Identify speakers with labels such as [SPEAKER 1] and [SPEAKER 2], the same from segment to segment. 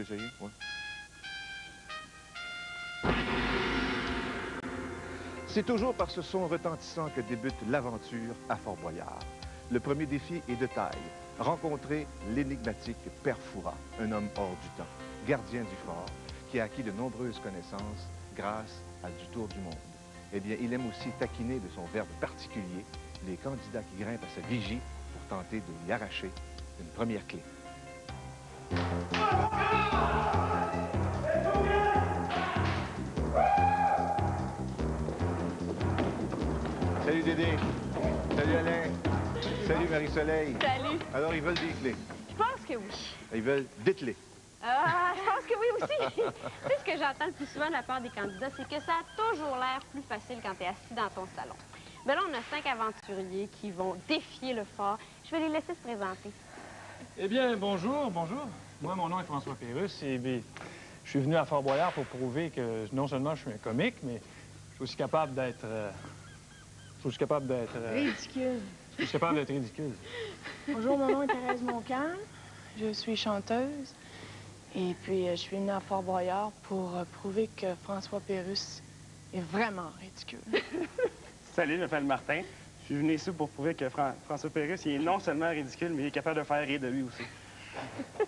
[SPEAKER 1] essayer? Ouais. C'est toujours par ce son retentissant que débute l'aventure à Fort-Boyard. Le premier défi est de taille. Rencontrer l'énigmatique Père Fouras, un homme hors du temps, gardien du fort, qui a acquis de nombreuses connaissances grâce à du tour du monde. Eh bien, il aime aussi taquiner de son verbe particulier les candidats qui grimpent à sa vigie pour tenter de lui arracher une première clé. Salut Dédé. Salut Alain. Salut Marie-Soleil.
[SPEAKER 2] Salut.
[SPEAKER 1] Alors, ils veulent des clés.
[SPEAKER 2] Je pense que oui.
[SPEAKER 1] Ils veulent des clés.
[SPEAKER 2] Je pense que oui aussi. Tu sais, ce que j'entends le plus souvent de la part des candidats, c'est que ça a toujours l'air plus facile quand tu es assis dans ton salon. Mais là, on a 5 aventuriers qui vont défier le fort. Je vais les laisser se présenter.
[SPEAKER 3] Eh bien, bonjour, bonjour. Moi, mon nom est François Pérusse et bien, je suis venu à Fort-Boyard pour prouver que non seulement je suis un comique, mais je suis aussi capable d'être...
[SPEAKER 4] Ridicule.
[SPEAKER 3] Je suis capable d'être ridicule.
[SPEAKER 4] Bonjour, mon nom est Thérèse Moncalm. Je suis chanteuse. Et puis, je suis venue à Fort-Boyard pour prouver que François Pérusse est vraiment ridicule.
[SPEAKER 5] Salut, je m'appelle Martin. Je suis venu ici pour prouver que François Pérusse, il est non seulement ridicule, mais il est capable de faire rire de lui aussi.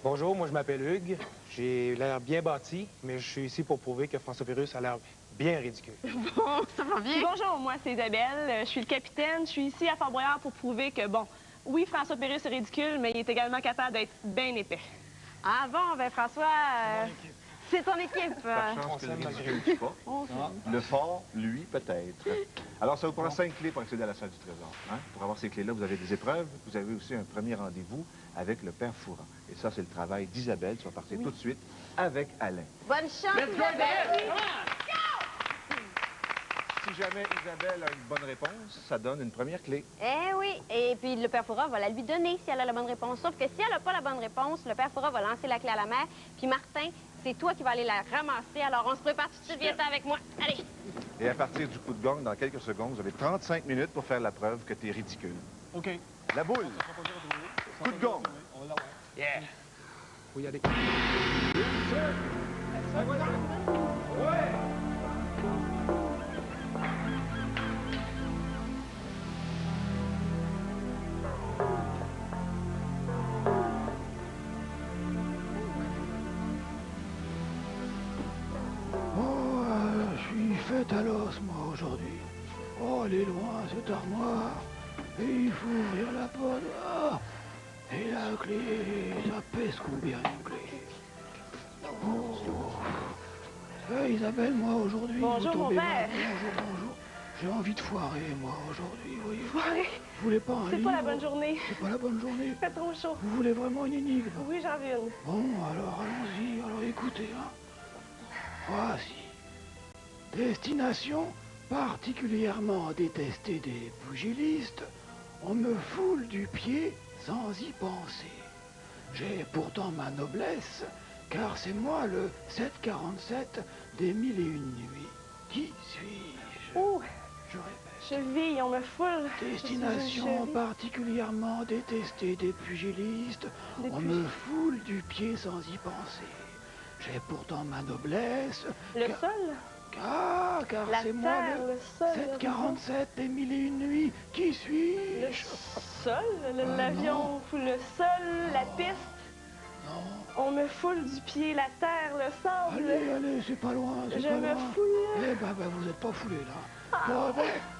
[SPEAKER 6] Bonjour, moi je m'appelle Hugues. J'ai l'air bien bâti, mais je suis ici pour prouver que François Pérusse a l'air bien ridicule.
[SPEAKER 2] Bon, ça va bien.
[SPEAKER 7] Bonjour, moi c'est Isabelle. Je suis le capitaine. Je suis ici à Fort-Boyard pour prouver que, bon, oui, François Pérusse est ridicule, mais il est également capable d'être bien épais.
[SPEAKER 2] Ah bon, ben François, c'est ton équipe.
[SPEAKER 1] Par chance que le ridicule ne tue pas. Le fort, lui, peut-être. Alors, ça vous prend 5 clés pour accéder à la salle du trésor. Hein? Pour avoir ces clés-là, vous avez des épreuves. Vous avez aussi un premier rendez-vous avec le Père Fouras. Et ça, c'est le travail d'Isabelle qui va partir tout de suite avec Alain.
[SPEAKER 2] Bonne chance, Isabelle.
[SPEAKER 1] Si jamais Isabelle a une bonne réponse, ça donne une première clé.
[SPEAKER 2] Eh oui, et puis le Père Fouras va la lui donner si elle a la bonne réponse. Sauf que si elle n'a pas la bonne réponse, le Père Fouras va lancer la clé à la mer. Puis Martin, c'est toi qui vas aller la ramasser. Alors on se prépare tout de suite, viens-t'en avec moi. Allez!
[SPEAKER 1] Et à partir du coup de gong, dans quelques secondes, vous avez 35 minutes pour faire la preuve que tu es ridicule.
[SPEAKER 3] OK.
[SPEAKER 1] La boule. Coup de gong.
[SPEAKER 6] Yeah! Faut y aller.
[SPEAKER 8] Faites à l'os, moi, aujourd'hui. Oh, elle est loin, cette armoire. Et il faut ouvrir la porte. Ah, et la clé, ça pèse combien, une clé? Oh. Hey, Isabelle, moi, aujourd'hui...
[SPEAKER 7] Bonjour, mon père.
[SPEAKER 8] Bonjour, bonjour. J'ai envie de foirer, moi, aujourd'hui, voyez.
[SPEAKER 7] Foirer?
[SPEAKER 8] Vous voulez pas un livre?
[SPEAKER 7] C'est pas la bonne journée.
[SPEAKER 8] C'est pas la bonne journée?
[SPEAKER 7] Il fait trop chaud.
[SPEAKER 8] Vous voulez vraiment une énigme?
[SPEAKER 7] Oui, j'en veux une.
[SPEAKER 8] Bon, alors, allons-y. Alors, écoutez, hein. Voici. Destination particulièrement détestée des pugilistes, on me foule du pied sans y penser. J'ai pourtant ma noblesse, car c'est moi le 747 des 1001 nuits. Qui suis-je?
[SPEAKER 7] Ouh!
[SPEAKER 8] Je répète.
[SPEAKER 7] Cheville, on me foule.
[SPEAKER 8] Destination particulièrement détestée des pugilistes, on me foule du pied sans y penser. J'ai pourtant ma noblesse.
[SPEAKER 7] Le sol?
[SPEAKER 8] Car c'est moi le 747 des 1001 nuits. Qui suis-je?
[SPEAKER 7] Le sol? L'avion foule le sol, la piste?
[SPEAKER 8] Non.
[SPEAKER 7] On me foule du pied, la terre, le sable.
[SPEAKER 8] Allez, c'est pas loin, c'est pas loin.
[SPEAKER 7] Je me foule.
[SPEAKER 8] Eh ben, vous êtes pas foulé là. Bon,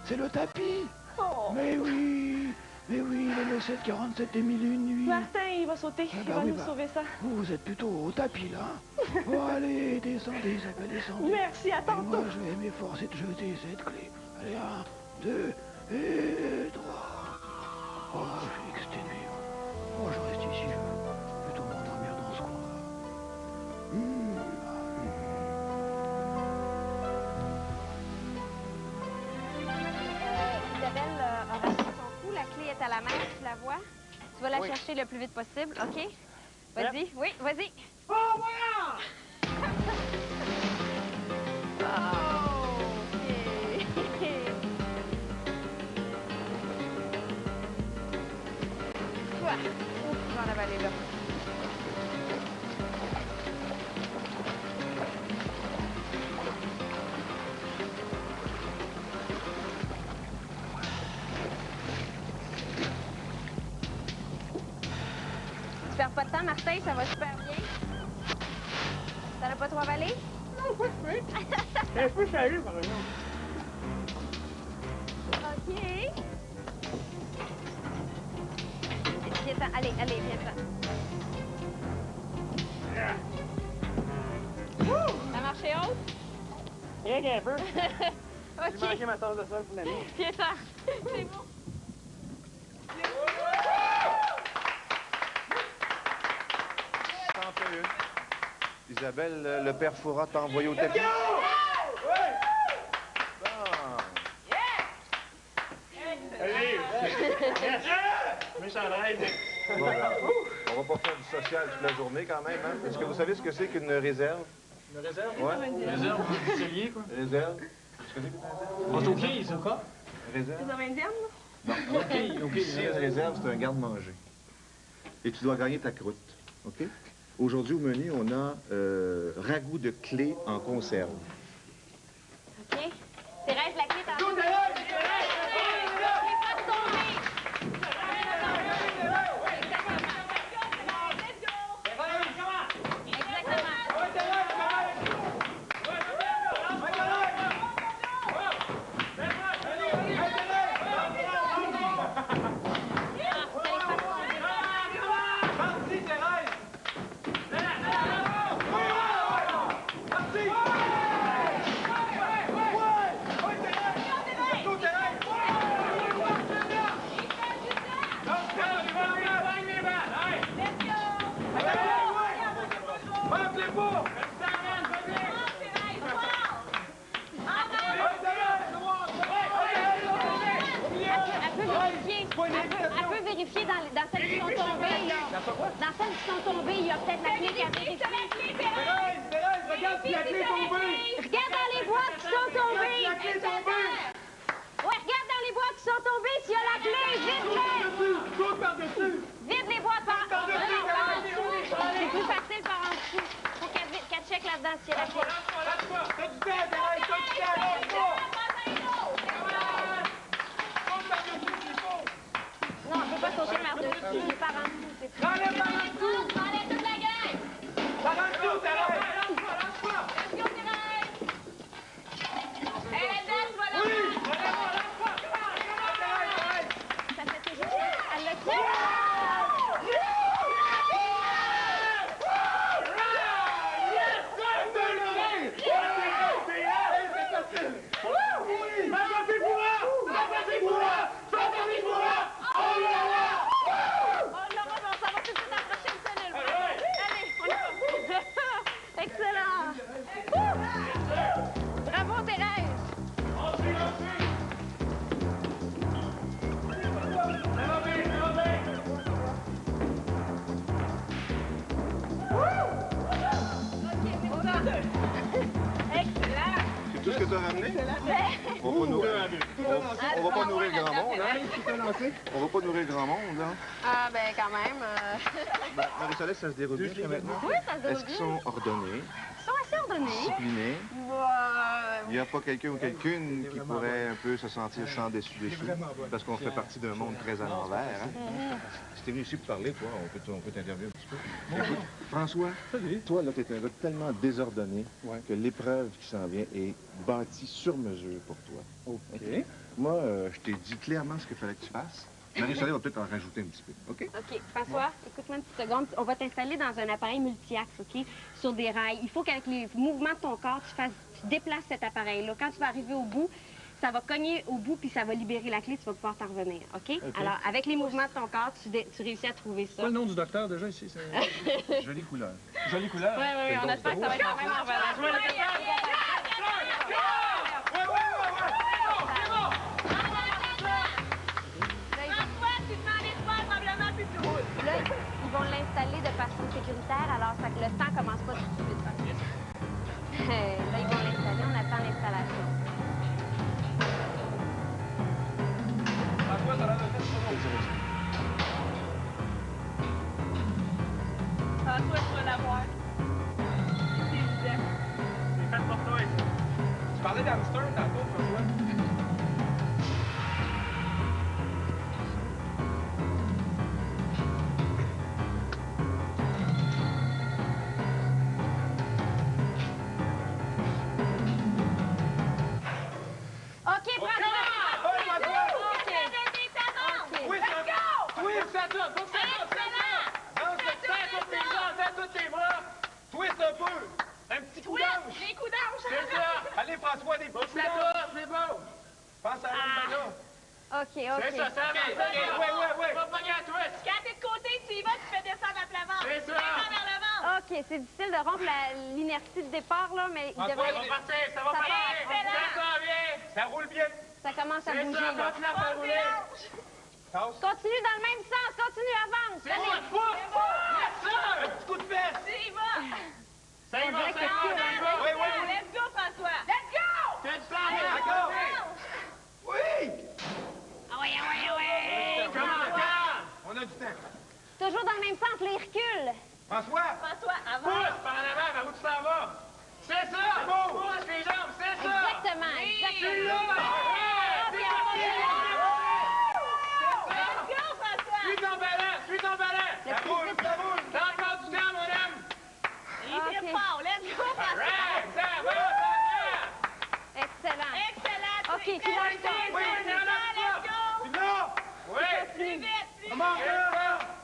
[SPEAKER 8] c'est le tapis.
[SPEAKER 7] Oh.
[SPEAKER 8] Mais oui, le 747 des 1001 nuits.
[SPEAKER 7] Martin, il va sauter. Il va nous sauver ça.
[SPEAKER 8] Vous êtes plutôt au tapis, là. Bon, allez, descendez, Isabelle, descendez.
[SPEAKER 7] Merci, à tantôt.
[SPEAKER 8] Moi, je vais m'efforcer de jeter cette clé. Allez, 1, 2, et 3. Oh, je suis exténué. Oh, je reste ici, je vais plutôt m'endormir dans ce coin.
[SPEAKER 2] Isabelle a racheté son coup. La clé est à la mer, tu la vois. Tu vas la chercher le plus vite possible, OK? Vas-y, oui, vas-y.
[SPEAKER 8] Oh, voilà!
[SPEAKER 2] Ouf, j'en avais là. perds pas de temps, Martin, ça va super bien. Ça n'a pas trop avalé?
[SPEAKER 5] Non, pas de fruit. C'est un peu salé, par exemple.
[SPEAKER 2] OK. Viens-t'en. Allez, viens-t'en. Ça a marché haute?
[SPEAKER 5] Rien qu'un peu.
[SPEAKER 2] OK.
[SPEAKER 5] J'ai manqué ma tasse de sol pour l'année.
[SPEAKER 2] Viens-t'en. C'est bon.
[SPEAKER 1] T'en fais une. Isabelle, le père Foura t'a envoyé au tapis.
[SPEAKER 5] Allez! Méchant rêve.
[SPEAKER 1] Bon, ben, on va pas faire du social toute la journée quand même. Hein? Est-ce que vous savez ce que c'est qu'une réserve?
[SPEAKER 3] Une réserve?
[SPEAKER 1] Ouais.
[SPEAKER 3] Réserve, un cellier, quoi.
[SPEAKER 1] Réserve. Est-ce que c'est qu'une réserve?
[SPEAKER 3] On est OK, c'est quoi?
[SPEAKER 1] Réserve?
[SPEAKER 7] Les Amérindiennes, là?
[SPEAKER 1] Non.
[SPEAKER 3] OK.
[SPEAKER 1] Ici, une réserve, c'est un garde-manger. Et tu dois gagner ta croûte. OK? Aujourd'hui, au menu, on a ragoût de clé en conserve.
[SPEAKER 2] OK. Thérèse, la clé, t'en Elle peut vérifier dans celles qui sont tombées, là. Dans celles qui sont tombées, il y a peut-être la clé qui a vérifié.
[SPEAKER 5] Thérèse, regarde si la clé est tombée!
[SPEAKER 2] Regarde dans les boîtes qui sont tombées!
[SPEAKER 5] La clé est tombée!
[SPEAKER 2] Ouais, regarde dans les boîtes qui sont tombées, s'il y a la clé, vide-les!
[SPEAKER 5] Saute par-dessus!
[SPEAKER 2] Vide les boîtes par en dessous! C'est plus facile par en dessous. Faut qu'elle check là-dedans s'il y a la clé.
[SPEAKER 5] Lâche-moi! T'as du temps, Thérèse! T'as du temps! Lâche-moi! Saute par-dessus s'il faut!
[SPEAKER 2] Non, on peut pas sauter par-dessus. C'est par en dessous, c'est plus.
[SPEAKER 5] Enlève par en dessous!
[SPEAKER 2] Enlève toute la gang!
[SPEAKER 5] Par en dessous, Thérèse! Lâche-moi!
[SPEAKER 2] Let's go, Thérèse! Hey, là-dedans, tu vas là!
[SPEAKER 5] Oui! Lâche-moi! Lâche-moi! Thérèse!
[SPEAKER 2] Ça fait toujours... Elle l'a tué! Excellent! Bravo, Thérèse! Excellent!
[SPEAKER 1] C'est tout ce que tu as ramené? On va pas nourrir, on va pas nourrir grand monde, hein? On va pas nourrir grand monde, hein?
[SPEAKER 2] Ah, ben quand même.
[SPEAKER 1] Marie-Soleil, ça se déroule bien jusqu'à maintenant?
[SPEAKER 2] Oui, ça se déroule
[SPEAKER 1] Est-ce qu'ils sont ordonnés,
[SPEAKER 2] Ils sont assez ordonnés.
[SPEAKER 1] disciplinés? Il n'y a pas quelqu'un ou quelqu'une qui pourrait un peu se sentir sans dessus-dessous? Parce qu'on fait partie d'un monde très à l'envers, hein? Si t'es venu ici pour parler, toi, on peut t'interviewer un petit peu. Écoute, François, toi, là, t'es un gars tellement désordonné que l'épreuve qui s'en vient est bâtie sur mesure pour toi.
[SPEAKER 3] OK.
[SPEAKER 1] Moi, je t'ai dit clairement ce qu'il fallait que tu fasses. Marie-Soleil va peut-être en rajouter un petit peu, OK?
[SPEAKER 2] OK. François, écoute-moi une petite seconde. On va t'installer dans un appareil multi-axe, OK? Sur des rails. Il faut qu'avec les mouvements de ton corps, tu déplaces cet appareil-là. Quand tu vas arriver au bout, ça va cogner au bout puis ça va libérer la clé. Tu vas pouvoir t'en revenir, OK? Alors, avec les mouvements de ton corps, tu réussis à trouver ça.
[SPEAKER 3] Quoi le nom du docteur, déjà, ici?
[SPEAKER 1] Jolie couleur.
[SPEAKER 3] Jolie couleur.
[SPEAKER 2] Oui, oui, oui. On espère que ça va être quand même en valeur. Je vais le Là, ils vont l'installer de façon sécuritaire, alors ça que le temps commence pas tout de suite. Là, ils vont l'installer, on attend l'installation.
[SPEAKER 7] Ah, toi, tu vas l'avoir. C'est évident.
[SPEAKER 5] C'est fait pour toi.
[SPEAKER 6] ça, faut que ça, danse, serre toutes tes jambes, serre tous tes bras. Twist un peu. Un petit coup d'ange.
[SPEAKER 7] Des coups d'ange.
[SPEAKER 6] C'est ça. Allez, François, des petits coups d'ange. C'est beau. Pense à la là.
[SPEAKER 2] OK.
[SPEAKER 6] C'est ça, ça avance. Oui. Va pogner un twist.
[SPEAKER 7] Quand t'es de côté, tu y vas, tu fais descendre à plat ventre.
[SPEAKER 6] C'est ça.
[SPEAKER 7] Descends vers le ventre.
[SPEAKER 2] OK, c'est difficile de rompre l'inertie de départ, là, mais il
[SPEAKER 6] François,
[SPEAKER 2] devrait...
[SPEAKER 6] ça va partir, ça va partir.
[SPEAKER 7] Excellent.
[SPEAKER 6] Ça s'en vient. Ça roule bien.
[SPEAKER 2] Ça commence à
[SPEAKER 6] C'est
[SPEAKER 2] bouger,
[SPEAKER 6] ça,
[SPEAKER 2] là.
[SPEAKER 6] continue à faire rouler. Tasse.
[SPEAKER 2] Continue dans le même sens. Continue, avance.
[SPEAKER 6] C'est bon, pousse. Laisse ça. Un petit coup de fesse.
[SPEAKER 7] Tu y vas.
[SPEAKER 6] Ça y va,
[SPEAKER 2] dirait
[SPEAKER 6] ça
[SPEAKER 2] que
[SPEAKER 6] y va.
[SPEAKER 2] c'est
[SPEAKER 6] Oui.
[SPEAKER 7] Let's go, François. Let's go.
[SPEAKER 6] Fais du temps, d'accord. Oui.
[SPEAKER 2] Ah ouais.
[SPEAKER 6] On a du temps.
[SPEAKER 2] Toujours dans le même sens, les reculs.
[SPEAKER 6] François,
[SPEAKER 7] François, avance.
[SPEAKER 6] pousse par en avant, vers où tu t'en vas. C'est ça. C'est bon. Pousse les jambes, c'est ça.
[SPEAKER 2] Exactement.
[SPEAKER 6] C'est là.
[SPEAKER 7] Let's go, François.
[SPEAKER 6] Suis ton ballon. Ça roule. T'as encore du temps, mon homme.
[SPEAKER 7] Il tire fort. Let's go, François.
[SPEAKER 6] Right, ça va.
[SPEAKER 2] Excellent.
[SPEAKER 7] Excellent.
[SPEAKER 2] OK, tu lâches ça.
[SPEAKER 7] Let's go.
[SPEAKER 6] Puis là. Oui.
[SPEAKER 7] Plus vite, plus
[SPEAKER 6] Comment
[SPEAKER 7] vite.
[SPEAKER 6] ça?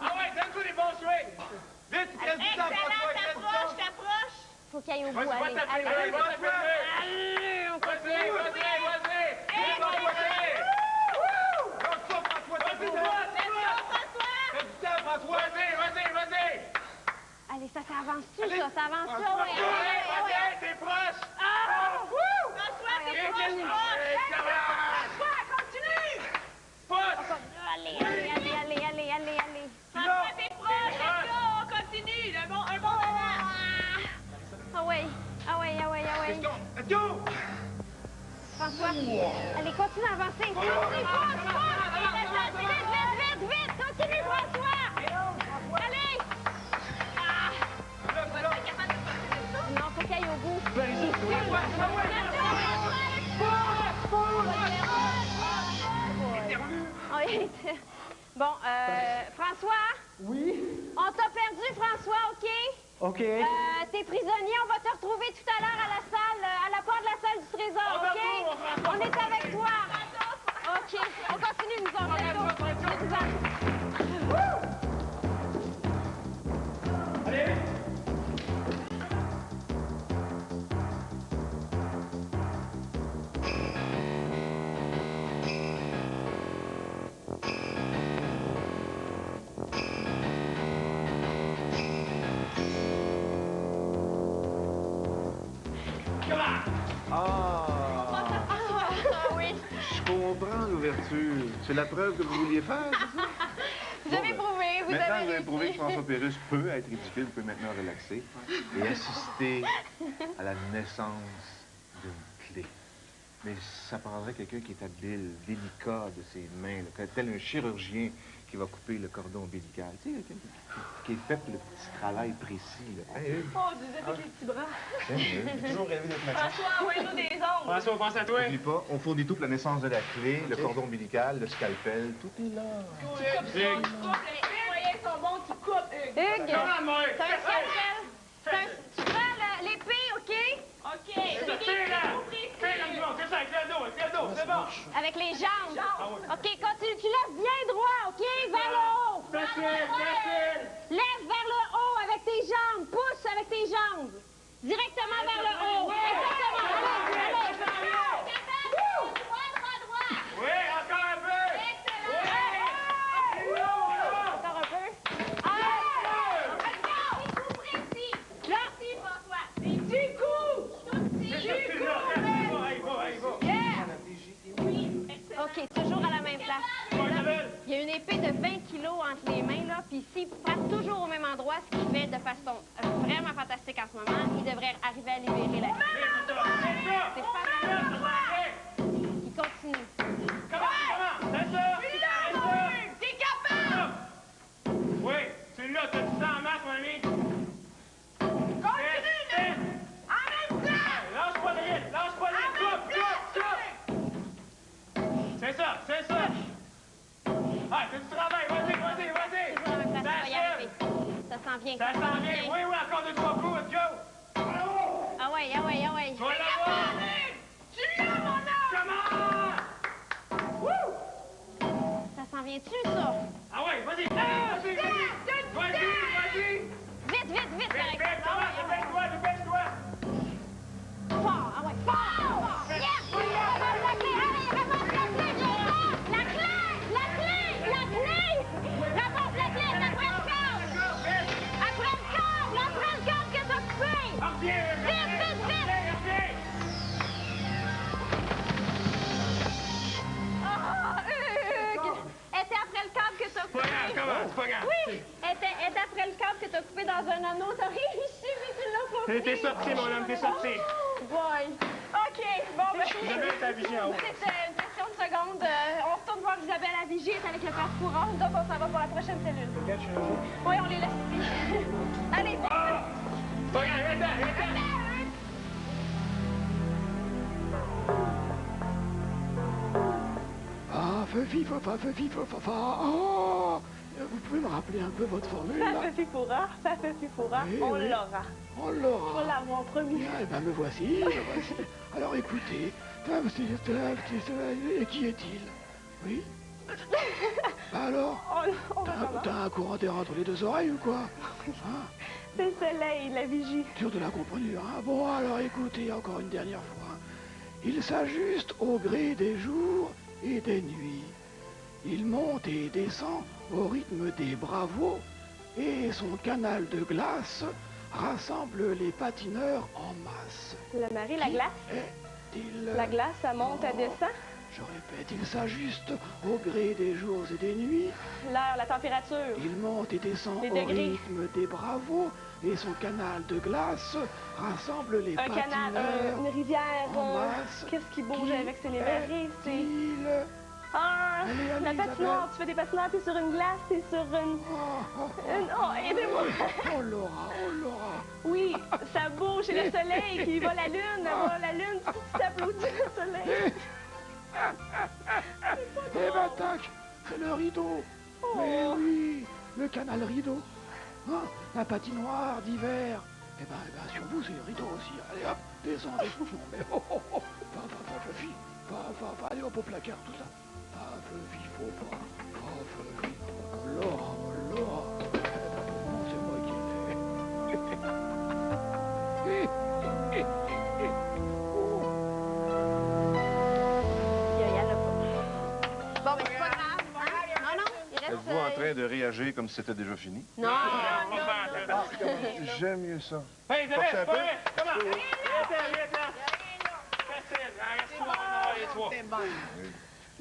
[SPEAKER 6] Ah ouais, donne-toi des bons swings. Vite, il te reste du temps,
[SPEAKER 7] Excellent,
[SPEAKER 6] François. Il te reste du temps.
[SPEAKER 7] t'approches.
[SPEAKER 2] Faut qu'il aille au bout.
[SPEAKER 6] Vas-y,
[SPEAKER 2] Allez,
[SPEAKER 6] vas-y,
[SPEAKER 2] allez.
[SPEAKER 6] vas-y.
[SPEAKER 2] On continue.
[SPEAKER 6] Vas-y. Vite, François. Lâche pas, François. T'as du temps.
[SPEAKER 7] Let's go, François.
[SPEAKER 6] T'as du temps, François. Vas-y.
[SPEAKER 2] Allez, ça avance-tu, ça? Ça avance-tu?
[SPEAKER 6] François,
[SPEAKER 2] Ouais.
[SPEAKER 6] t'es proche.
[SPEAKER 7] François, t'es
[SPEAKER 2] Allez,
[SPEAKER 7] proche.
[SPEAKER 2] continue.
[SPEAKER 7] François, continue.
[SPEAKER 6] Pousse.
[SPEAKER 2] Allez.
[SPEAKER 7] François, t'es proche. Let's go. On continue. Un bon moment.
[SPEAKER 2] Ah ouais.
[SPEAKER 6] Let's go.
[SPEAKER 2] François, allez, continue à avancer. Continue, vite. Continue, François. Allez. Non, faut qu'il aille au bout. Bon, François? Oui? On t'a perdu, François, OK?
[SPEAKER 3] OK.
[SPEAKER 2] T'es prisonnier, on va te retrouver tout à l'heure à la salle, à la porte de la salle du trésor, OK? On est avec toi. OK, on continue, nous autres.
[SPEAKER 6] Allez.
[SPEAKER 2] Oui.
[SPEAKER 1] Je comprends l'ouverture. C'est la preuve que vous vouliez faire, c'est ça?
[SPEAKER 2] Vous avez prouvé, vous
[SPEAKER 1] Maintenant,
[SPEAKER 2] avez
[SPEAKER 1] vous avez
[SPEAKER 2] réussi.
[SPEAKER 1] prouvé que François Pérusse peut être ridicule, peut maintenant relaxer et assister à la naissance d'une clé. Mais ça prendrait quelqu'un qui est habile, délicat de ses mains, là, tel un chirurgien qui va couper le cordon ombilical. Tu sais, quelqu'un qui est fait pour le petit travail précis. Là. Hey,
[SPEAKER 7] Oh, je disais avec les petits bras.
[SPEAKER 6] J'ai toujours rêvé d'être médecin.
[SPEAKER 7] François, envoie-nous des ongles.
[SPEAKER 6] François, pense à toi.
[SPEAKER 1] N'oublie pas, on fournit tout pour la naissance de la clé, le cordon ombilical, le scalpel, tout est là.
[SPEAKER 7] Les moyens sont bons, tu coupes, Hugues.
[SPEAKER 2] Hugues,
[SPEAKER 6] Comment, moi?
[SPEAKER 2] c'est un scalpel. Tu prends l'épée, OK?
[SPEAKER 7] OK.
[SPEAKER 6] C'est ça, fais là! Fais là, nous, c'est ça, avec le dos, c'est bon.
[SPEAKER 2] Avec les jambes. OK, continue. Tu lèves bien droit, OK? Vers le haut.
[SPEAKER 6] Facile.
[SPEAKER 2] Lève vers le haut avec tes jambes. Pousse avec tes jambes. Directement vers le haut. Exactement. Allez.
[SPEAKER 6] Oui, encore un peu.
[SPEAKER 2] Encore un peu. OK, toujours à la même place. Il y a une épée de 20 kilos entre les mains, là, puis s'il frappe toujours au même endroit, ce qu'il fait de façon vraiment fantastique en ce moment, il devrait arriver à libérer la clé. C'est fantastique. Il continue.
[SPEAKER 7] T'es capable!
[SPEAKER 6] Oui, celui-là, t'as du sang en masse, mon ami.
[SPEAKER 7] Continue! En même temps!
[SPEAKER 6] Lâche pas le rythme, coupe. C'est ça. Ah, c'est du travail, vas-y.
[SPEAKER 2] Toujours à la même place, il va y arriver. Ça s'en vient.
[SPEAKER 6] Ça s'en vient, oui, encore 2-3 coups, let's go.
[SPEAKER 2] Ah ouais.
[SPEAKER 6] Tu vas l'avoir.
[SPEAKER 7] Tu l'as, mon homme!
[SPEAKER 6] Comment?
[SPEAKER 2] Ça s'en vient-tu, ça?
[SPEAKER 6] Ah
[SPEAKER 3] Ah ouais, vas-y! Vas-y!
[SPEAKER 2] Vite, vite, vite, Alex.
[SPEAKER 3] Dépêche-toi!
[SPEAKER 2] Fort, ah ouais, fort! Yes! Ramasse la clé, allez, ramasse la clé, Jonathan! La clé! La clé! La clé! Ramasse la clé, c'est après le câble! Après le câble que t'as coupé! Vite, vite, vite! Oh, Hugues! Était après le câble que t'as coupé!
[SPEAKER 3] C'est pas grave!
[SPEAKER 2] Oui! Était après le câble que t'as coupé dans un anneau, t'as réussi, mais tu l'as pas pris!
[SPEAKER 3] T'es sorti, mon homme, t'es sorti!
[SPEAKER 7] Boy. OK, bon, ben...
[SPEAKER 3] Isabelle, ta vigie en haut.
[SPEAKER 2] C'était une question de seconde. On retourne voir Isabelle à Vigie, elle est avec le père Fourant. Donc, on s'en va pour la prochaine cellule. Oui, on les laisse ici. Allez, c'est
[SPEAKER 3] Pas grave, viens-t'en!
[SPEAKER 8] Ah, feu-fi, fa-fa. Oh! Vous pouvez me rappeler un peu votre formule, là?
[SPEAKER 7] Fafifoura,
[SPEAKER 8] Oui,
[SPEAKER 7] on
[SPEAKER 8] oui.
[SPEAKER 7] l'aura.
[SPEAKER 8] On l'aura.
[SPEAKER 7] Faut l'avoir promis.
[SPEAKER 8] Bien, eh ben, me voici. Alors, écoutez. Et qui est-il? Oui? Alors?
[SPEAKER 7] On va comment?
[SPEAKER 8] T'as un courant d'air entre les deux oreilles ou quoi? Hein?
[SPEAKER 7] C'est le soleil, la vigie.
[SPEAKER 8] Sûr de la comprendre, hein? Bon, alors écoutez encore une dernière fois. Il s'ajuste au gré des jours et des nuits. Il monte et descend au rythme des bravos et son canal de glace rassemble les patineurs en masse.
[SPEAKER 7] Le mari, la glace?
[SPEAKER 8] Est-il...
[SPEAKER 7] La glace, ça monte, elle descend.
[SPEAKER 8] Je répète, il s'ajuste au gré des jours et des nuits.
[SPEAKER 7] L'air, la température.
[SPEAKER 8] Il monte et descend
[SPEAKER 7] Les
[SPEAKER 8] au
[SPEAKER 7] degrés.
[SPEAKER 8] rythme des bravos et son canal de glace rassemble les
[SPEAKER 7] Un
[SPEAKER 8] patineurs
[SPEAKER 7] canal, une rivière.
[SPEAKER 8] en masse.
[SPEAKER 7] Qu'est-ce qui bouge avec? C'est les marées, c'est...
[SPEAKER 8] Est-il...
[SPEAKER 7] Ah,
[SPEAKER 8] Allez,
[SPEAKER 7] la patinoire.
[SPEAKER 8] Isabelle.
[SPEAKER 7] Tu fais des patinoires, t'es sur une glace, t'es sur une... Oh, aidez-moi.
[SPEAKER 8] Oh Laura,
[SPEAKER 7] Oui, ça bouge, c'est le soleil qui va la lune, la lune, tu t'applaudis le soleil.
[SPEAKER 8] Eh ben tac, c'est le rideau. Mais oui, le canal rideau. Hein, la patinoire d'hiver. Eh ben, sur vous, c'est le rideau aussi. Allez hop, descendez. Non mais pas, Fifi. Pas, allez hop au placard, tout ça. Pas, Fifi, faut pas. Pas, Fifi. Laura. Non, c'est moi qui l'ai.
[SPEAKER 2] Bon, mais c'est pas grave. Hein? Non, il reste...
[SPEAKER 1] Êtes-vous en train de réagir comme si c'était déjà fini?
[SPEAKER 2] Non.
[SPEAKER 1] J'aime mieux ça.
[SPEAKER 3] Hey,
[SPEAKER 1] Forcez un
[SPEAKER 3] Isabelle,
[SPEAKER 1] peu.
[SPEAKER 3] comment? Viens là! Facile, reste-toi, on va les trois.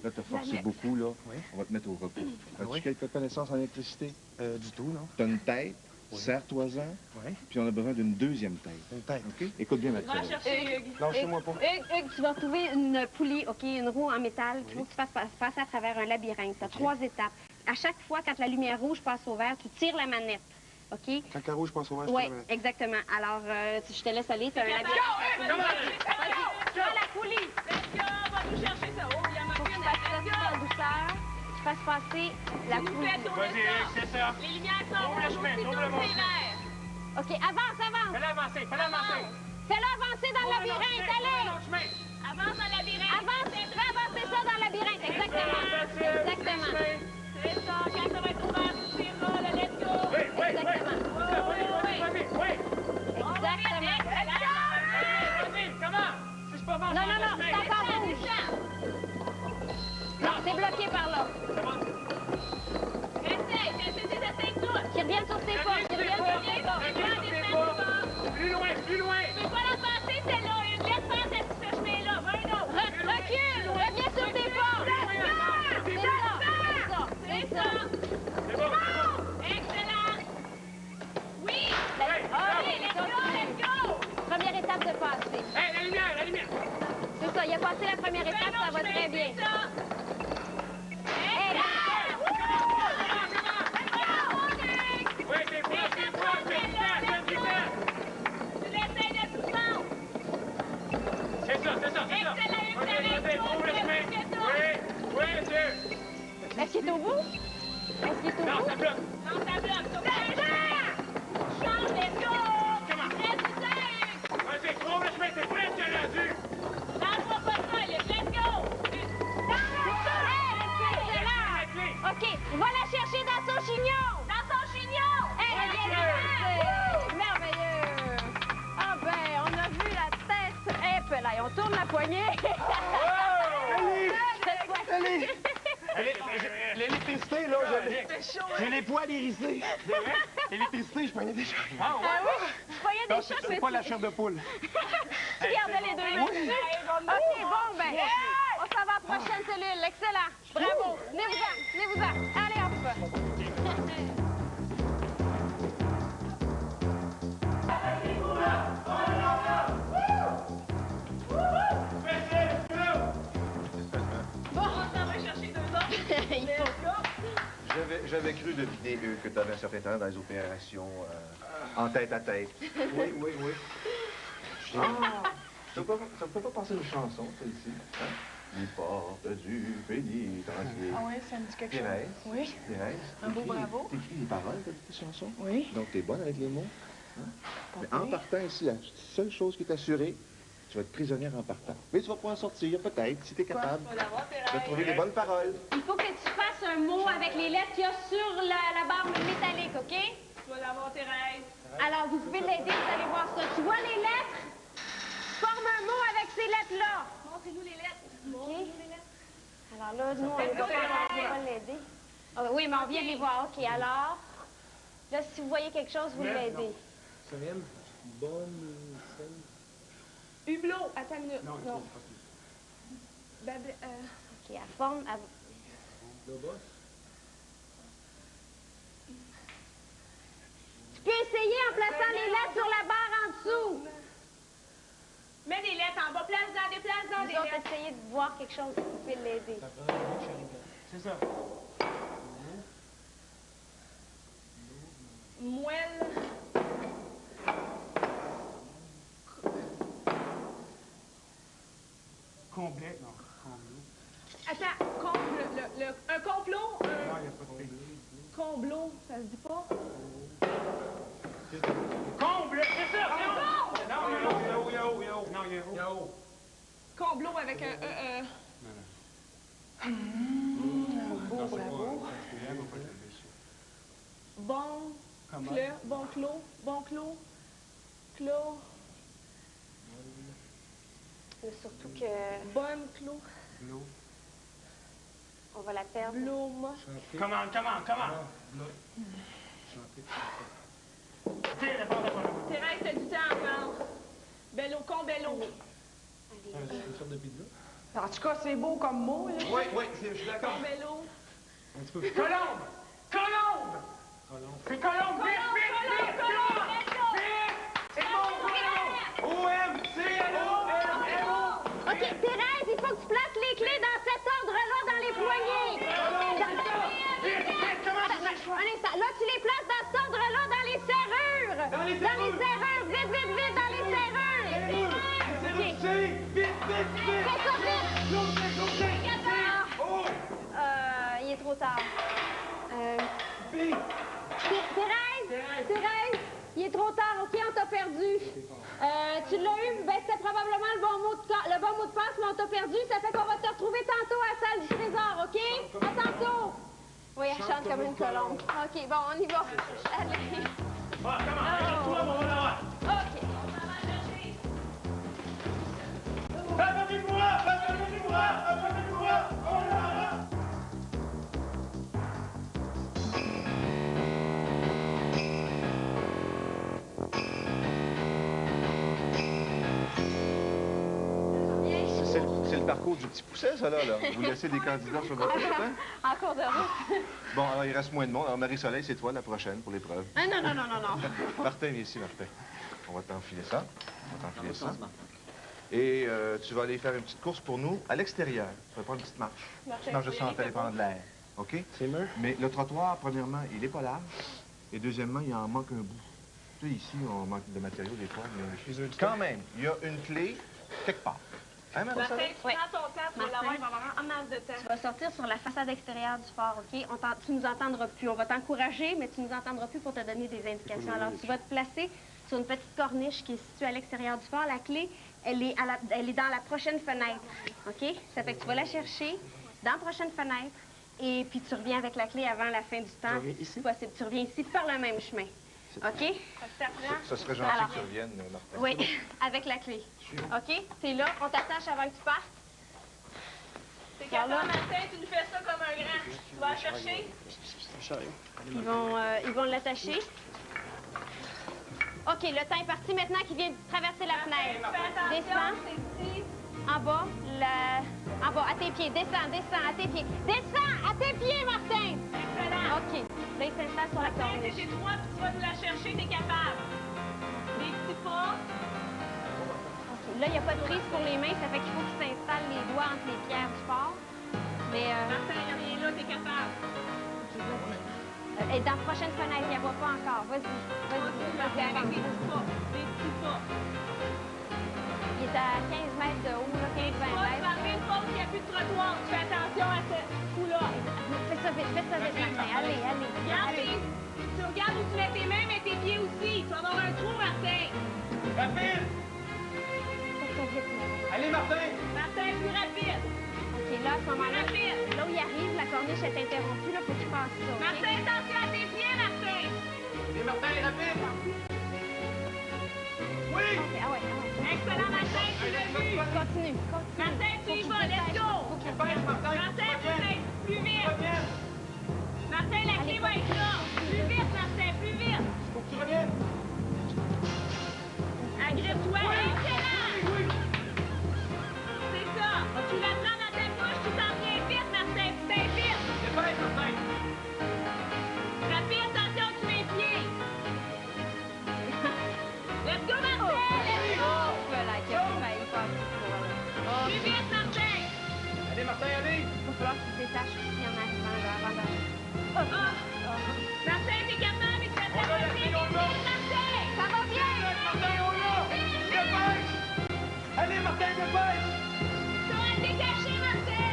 [SPEAKER 1] Là, t'as forcé beaucoup, là. On va te mettre au repos. As-tu quelques connaissances en électricité?
[SPEAKER 6] Du tout, non?
[SPEAKER 1] T'as une tête, serre-toi-en,
[SPEAKER 6] Oui.
[SPEAKER 1] puis on a besoin d'une deuxième tête.
[SPEAKER 6] Une tête.
[SPEAKER 1] OK? Écoute bien, ma
[SPEAKER 7] Va
[SPEAKER 1] petite.
[SPEAKER 7] chercher Hugues.
[SPEAKER 6] Lâchez-moi pas.
[SPEAKER 2] Hugues, tu vas trouver une poulie, OK, une roue en métal. Il faut que tu fasses passer à travers un labyrinthe. Tu as 3 étapes. À chaque fois, quand la lumière rouge passe au vert, tu tires la manette. OK?
[SPEAKER 6] Quand la rouge passe au vert, je
[SPEAKER 2] Oui,
[SPEAKER 6] te la-
[SPEAKER 2] exactement. Alors, je te laisse aller. Tu as un labyrinthe. Prends la poulie.
[SPEAKER 7] Let's go, va nous chercher ça. Oh, il y a
[SPEAKER 2] Faut que tu fasses ça en douceur. Tu fasses passer la poulie.
[SPEAKER 3] Vas-y, Eric, c'est ça.
[SPEAKER 7] Les lumières sont
[SPEAKER 3] Ouvre le
[SPEAKER 7] rouges,
[SPEAKER 3] chemin,
[SPEAKER 7] aussitôt
[SPEAKER 3] ouvre le
[SPEAKER 7] c'est vert.
[SPEAKER 2] OK, avance.
[SPEAKER 3] Fais-le avancer, fais-le avancer.
[SPEAKER 2] Fais-le avancer dans le labyrinthe. Allez!
[SPEAKER 7] Avance dans le labyrinthe.
[SPEAKER 2] Avance, fais avancer ça dans le labyrinthe. Exactement. Exactement.
[SPEAKER 7] C'est ça, quand ça va être ouvert, tu tireras le let's go.
[SPEAKER 2] Exactement. Non, c'est encore rouge. Non, c'est bloqué par là.
[SPEAKER 7] Essaye tout.
[SPEAKER 2] Qui reviennent sur ses pas.
[SPEAKER 3] Plus loin.
[SPEAKER 7] Tu peux pas la passer, celle-là. Laisse faire ce chemin-là. Va un autre.
[SPEAKER 2] Recule. Reviens sur tes pas. C'est ça.
[SPEAKER 3] C'est bon.
[SPEAKER 7] Excellent. Oui. Let's go.
[SPEAKER 2] Première étape de passer.
[SPEAKER 3] Hey, la lumière.
[SPEAKER 2] C'est ça, il a passé la première étape, ça va très bien. Hey, là!
[SPEAKER 3] Oui, t'es proche.
[SPEAKER 7] Tu l'essayes de tout sens.
[SPEAKER 3] C'est ça.
[SPEAKER 7] Excellent.
[SPEAKER 3] Ouvre le chemin. Oui, monsieur.
[SPEAKER 2] Est-ce qu'il est au bout?
[SPEAKER 3] Non, ça bloque.
[SPEAKER 7] Change, let's go.
[SPEAKER 3] Vas-y, ouvre le chemin, t'es presque rendu.
[SPEAKER 7] Lâche-moi pas ça, let's go.
[SPEAKER 2] OK, va la chercher dans
[SPEAKER 6] l'électricité, là. J'ai les poils hérissés.
[SPEAKER 5] C'est vrai? L'électricité, je prenais déjà.
[SPEAKER 7] Ah oui? Tu voyais des chats,
[SPEAKER 6] C'est pas la chair de poule.
[SPEAKER 7] tu gardais les deux là-dessus?
[SPEAKER 2] OK, bon, ben, on s'en va à la prochaine cellule. Excellent. Bravo. Venez-vous-en. Allez, hop.
[SPEAKER 7] Bon, on s'en va chercher 2 autres.
[SPEAKER 1] J'avais cru deviner, Hugues, que tu avais un certain talent dans les opérations en tête à tête.
[SPEAKER 6] Oui, oui, oui.
[SPEAKER 1] Ça ne peut pas passer une chanson, celle-ci. Hein? Les portes du pénitencier.
[SPEAKER 4] Ah oui, ça me dit quelque chose.
[SPEAKER 1] Thérèse.
[SPEAKER 4] Oui.
[SPEAKER 1] Thérèse.
[SPEAKER 4] Un beau bravo.
[SPEAKER 1] T'écris les paroles de tes chansons?
[SPEAKER 4] Oui.
[SPEAKER 1] Donc, t'es bonne avec les mots? Hein? Mais
[SPEAKER 4] Pas
[SPEAKER 1] en
[SPEAKER 4] pire.
[SPEAKER 1] partant ici, la seule chose qui est assurée, tu vas être prisonnière en partant. Mais tu vas pouvoir sortir, peut-être, si t'es capable de trouver les bonnes paroles.
[SPEAKER 2] Il faut que tu fasses un mot avec les lettres qu'il y a sur la barre métallique, OK?
[SPEAKER 7] Tu vas l'avoir, Thérèse.
[SPEAKER 2] Alors, vous pouvez l'aider, vous allez voir ça. Tu vois les lettres? Forme un mot avec ces lettres-là.
[SPEAKER 7] Montrez-nous les lettres.
[SPEAKER 2] OK? Alors là, nous, on va l'aider. Ah, oui, mais on vient de les voir. OK, alors, là, si vous voyez quelque chose, vous l'aidez.
[SPEAKER 6] Semaine, bonne scène.
[SPEAKER 7] Hublot, attends une minute.
[SPEAKER 6] Non, il
[SPEAKER 7] Non.
[SPEAKER 6] faut pas.
[SPEAKER 2] OK, elle forme...
[SPEAKER 6] Lobos.
[SPEAKER 2] Tu peux essayer en plaçant les lettres sur la barre en dessous.
[SPEAKER 7] Mets des lettres en bas. Place dans des places dans
[SPEAKER 2] Vous
[SPEAKER 7] des
[SPEAKER 2] autres,
[SPEAKER 7] lettres.
[SPEAKER 2] essayez de voir quelque chose, vous pouvez l'aider.
[SPEAKER 6] Ça prend un mot chariot.
[SPEAKER 5] C'est ça.
[SPEAKER 7] Moelle.
[SPEAKER 5] Complet, non. Complot.
[SPEAKER 7] Attends, un complot,
[SPEAKER 5] Non, il n'y a pas de P.
[SPEAKER 7] comblot, ça se dit pas?
[SPEAKER 5] Comble, c'est ça! Non, il y a un O.
[SPEAKER 7] Complot avec un
[SPEAKER 4] Beau bravo.
[SPEAKER 7] bon,
[SPEAKER 5] Comment?
[SPEAKER 7] bon clos, clos,
[SPEAKER 2] Mais surtout que
[SPEAKER 7] bonne clos,
[SPEAKER 2] on va la perdre.
[SPEAKER 7] bloma.
[SPEAKER 5] Comment? Tire la porte à part.
[SPEAKER 7] Thérèse, t'as du temps à prendre. Bello, combello.
[SPEAKER 2] Allez.
[SPEAKER 6] Une sorte de pizza.
[SPEAKER 4] En tout cas, c'est beau comme mot, là.
[SPEAKER 1] Oui, je suis d'accord.
[SPEAKER 7] Combello.
[SPEAKER 6] Un petit peu.
[SPEAKER 5] Colombe! C'est Colombe! Vite! C'est bon! O-M-C-L-O-M-M-O!
[SPEAKER 2] OK, Thérèse, il faut que tu places les clés dans cet ordre-là, dans les poignées. Un instant. Là, tu les places dans cet ordre-là, dans les serrures.
[SPEAKER 5] Dans les serrures.
[SPEAKER 2] Vite, dans les serrures.
[SPEAKER 5] Vite!
[SPEAKER 2] Fais ça vite.
[SPEAKER 5] O!
[SPEAKER 2] Il est trop tard.
[SPEAKER 5] B!
[SPEAKER 2] Thérèse, il est trop tard, OK, on t'a perdu. Tu l'as eu, ben c'était probablement le bon mot de passe, mais on t'a perdu. Ça fait qu'on va te retrouver tantôt à la salle du trésor, OK? À tantôt. Oui, elle chante comme une colombe. OK, bon, on y va. Allez.
[SPEAKER 5] Ah, comment? Toi, mon là.
[SPEAKER 2] OK.
[SPEAKER 5] Attendez-moi! Oh là là!
[SPEAKER 1] C'est le parcours du petit pousset, ça, là. Vous laissez des candidats sur votre tête, hein?
[SPEAKER 2] En cours de route.
[SPEAKER 1] Bon, alors, il reste moins de monde. Alors, Marie-Soleil, c'est toi la prochaine pour l'épreuve.
[SPEAKER 2] Ah, non.
[SPEAKER 1] Martin, viens ici, Martin. On va t'enfiler ça. Et tu vas aller faire une petite course pour nous à l'extérieur. Tu vas prendre une petite marche. Une marche de santé, aller prendre de l'air. OK?
[SPEAKER 6] C'est mieux.
[SPEAKER 1] Mais le trottoir, premièrement, il n'est pas large. Et deuxièmement, il en manque un bout. Tu sais, ici, on manque de matériaux des fois, mais quand même, il y a une clé quelque part. Hein, Marie-Soleil?
[SPEAKER 7] Martin, tu prends ton temps, tu vas
[SPEAKER 2] Martin.
[SPEAKER 7] l'avoir, il va avoir en masse de temps.
[SPEAKER 2] Tu vas sortir sur la façade extérieure du phare, OK? Tu nous entendras plus. On va t'encourager, mais tu nous entendras plus pour te donner des indications. Alors, tu vas te placer sur une petite corniche qui est située à l'extérieur du phare. La clé, elle est dans la prochaine fenêtre, OK? Ça fait que tu vas la chercher dans la prochaine fenêtre et puis tu reviens avec la clé avant la fin du temps.
[SPEAKER 6] reviens ici?
[SPEAKER 2] Si possible. Tu reviens ici par le même chemin, OK?
[SPEAKER 1] Ça serait gentil
[SPEAKER 2] Alors,
[SPEAKER 1] que tu reviennes, Martin.
[SPEAKER 2] Oui, avec la clé. OK? T'es là, on t'attache avant que tu partes.
[SPEAKER 7] T'es capable, Martin, tu nous fais ça comme un grand. Tu vas la chercher.
[SPEAKER 2] Ils vont l'attacher. OK, le temps est parti maintenant qu'il vient de traverser la fenêtre. Descends. En bas, en bas, à tes pieds. Descends, à tes pieds. Descends, à tes pieds, Martin!
[SPEAKER 7] Excellent.
[SPEAKER 2] OK. Là, il s'installe sur la
[SPEAKER 7] Martin,
[SPEAKER 2] corniche.
[SPEAKER 7] c'est chez toi, puis tu vas nous la chercher, t'es capable. Des petits pas.
[SPEAKER 2] OK. Là, il n'y a pas de prise pour les mains, ça fait qu'il faut qu'il s'installe les doigts entre les pierres du fort. Mais...
[SPEAKER 7] Martin, il n'y a rien là, t'es capable.
[SPEAKER 2] OK, vas-y. Et dans la prochaine fenêtre, il n'y en voit pas encore. Vas-y.
[SPEAKER 7] Continue, Martin, avec des petits pas. Des petits pas.
[SPEAKER 2] Il est à 15 mètres de haut, là, 15-20
[SPEAKER 7] Tu vas
[SPEAKER 2] mètres.
[SPEAKER 7] marquer une pause, il n'y a plus de trottoir. Tu fais attention à ce coup-là.
[SPEAKER 2] Fais ça vite, Martin. Allez.
[SPEAKER 7] Regarde, tu regardes où tu mets tes mains, mais tes pieds aussi. Tu vas avoir un trou, Martin.
[SPEAKER 6] Rapide!
[SPEAKER 2] Fais ça vite, Martin.
[SPEAKER 6] Allez, Martin!
[SPEAKER 7] Martin, plus rapide.
[SPEAKER 2] OK, là, à ce moment-là,
[SPEAKER 7] Rapide.
[SPEAKER 2] là où il arrive, la corniche est interrompue, là, faut qu'il passe ça. OK?
[SPEAKER 7] Martin, attention à tes pieds, Martin.
[SPEAKER 6] Allez, Martin, rapide! Oui!
[SPEAKER 2] OK, ah ouais.
[SPEAKER 7] Excellent, Martin, tu l'as vu.
[SPEAKER 2] Continue.
[SPEAKER 7] Martin, tu y vas, let's go.
[SPEAKER 6] Dépêche, Martin!
[SPEAKER 7] Martin, plus vite.
[SPEAKER 6] Reviens!
[SPEAKER 7] Martin, la clé va être là. Plus vite, Martin, plus vite.
[SPEAKER 6] Faut que tu reviennes!
[SPEAKER 7] Agrippe-toi. Excellent. C'est ça. Tu la prends dans ta bouche, tu t'en viens vite, Martin, putain, vite.
[SPEAKER 6] Dépêche, Martin!
[SPEAKER 7] Rapide, attention, tu mets les pieds. Let's go, Martin, let's go.
[SPEAKER 2] Voilà, qui a failli passer ça.
[SPEAKER 7] Plus vite, Martin.
[SPEAKER 6] Allez, Martin, allez!
[SPEAKER 2] Il va falloir qu'il se détache aussi en arrivant, là, avant de...
[SPEAKER 7] Martin, t'es capable, mais tu vas t'avancer vite, Martin.
[SPEAKER 2] Ça va bien!
[SPEAKER 6] Martin, on l'a! Dépêche! Allez, Martin, dépêche!
[SPEAKER 7] Tu vas te détacher, Martin.